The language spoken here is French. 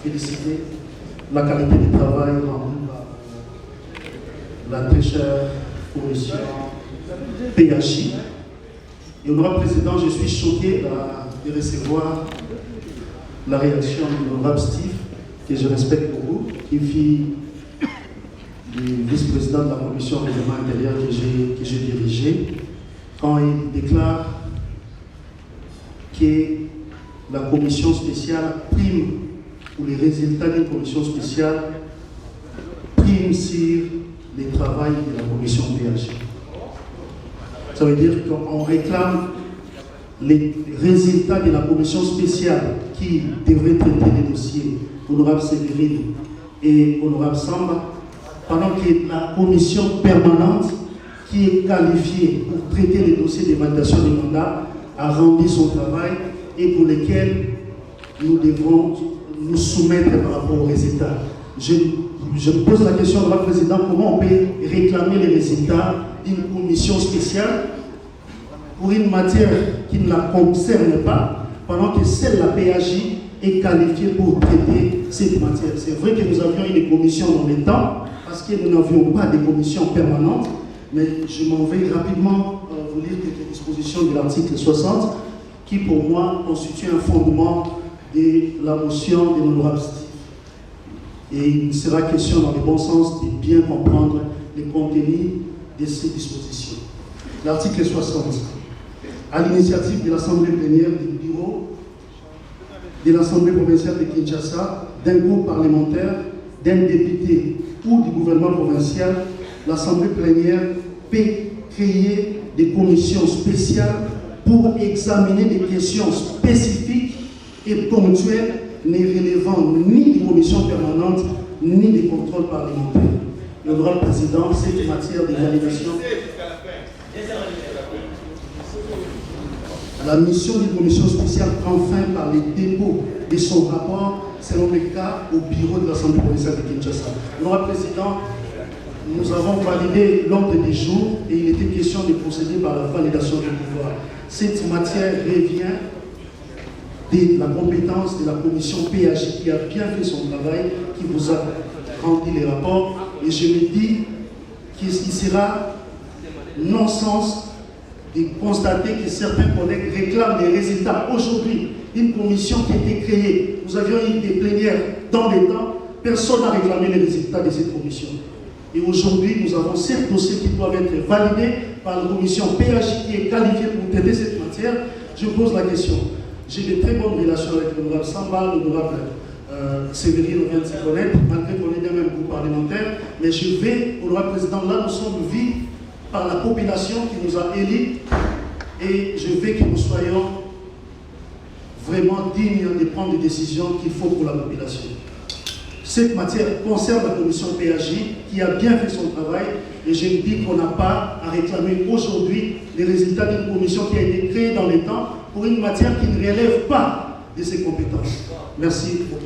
féliciter la qualité du travail rendu par la très chère commission PHI. Et honorable président, je suis choqué de recevoir la réaction de l'honorable Steve, que je respecte beaucoup, qui fit du vice-président de la commission règlement intérieur que j'ai dirigé, quand il déclare que la commission spéciale prime, ou les résultats d'une commission spéciale priment sur les travail de la commission PHI. Ça veut dire qu'on réclame les résultats de la commission spéciale qui devrait traiter les dossiers honorable Sévérine et honorable Samba, pendant que la commission permanente qui est qualifiée pour traiter les dossiers de validation des mandats a rendu son travail et pour lesquels nous devrons nous soumettre par rapport aux résultats. Je me pose la question, honorable président, comment on peut réclamer les résultats d'une commission spéciale pour une matière qui ne la concerne pas, pendant que seule la PAJ est qualifiée pour traiter cette matière. C'est vrai que nous avions eu des commissions dans le temps, parce que nous n'avions pas de commissions permanentes, mais je m'en vais rapidement vous lire quelques dispositions de l'article 60, qui pour moi constitue un fondement de la motion de l'honorable Steve. Et il sera question dans le bon sens de bien comprendre les contenus de ces dispositions. L'article 60. À l'initiative de l'Assemblée plénière du bureau de l'Assemblée provinciale de Kinshasa, d'un groupe parlementaire, d'un député ou du gouvernement provincial, l'Assemblée plénière peut créer des commissions spéciales pour examiner des questions spécifiques et ponctuelles ne relevant ni des commissions permanentes ni des contrôles parlementaires. Le honorable président, cette matière de validation. La mission d'une commission spéciale prend fin par le dépôt de son rapport selon les cas au bureau de l'Assemblée provinciale de Kinshasa. Honorable président, nous avons validé l'ordre du jour et il était question de procéder par la validation du pouvoir. Cette matière revient de la compétence de la commission PHI qui a bien fait son travail, qui vous a rendu les rapports. Et je me dis qu'il sera non-sens de constater que certains collègues réclament les résultats. Aujourd'hui, une commission qui a été créée, nous avions eu des plénières dans les temps, personne n'a réclamé les résultats de cette commission. Et aujourd'hui, nous avons 7 dossiers qui doivent être validés par la commission PHI qui est qualifiée pour traiter cette matière. Je pose la question. J'ai de très bonnes relations avec l'honorable Samba, l'honorable Sévérine, on vient de se connaître, malgré qu'on est d'un même groupe parlementaire, mais je vais, honorable président, là nous sommes vus par la population qui nous a élus et je veux que nous soyons vraiment dignes de prendre des décisions qu'il faut pour la population. Cette matière concerne la commission PHI qui a bien fait son travail et je me dis qu'on n'a pas à réclamer aujourd'hui les résultats d'une commission qui a été créée dans les temps pour une matière qui ne relève pas de ses compétences. Merci beaucoup.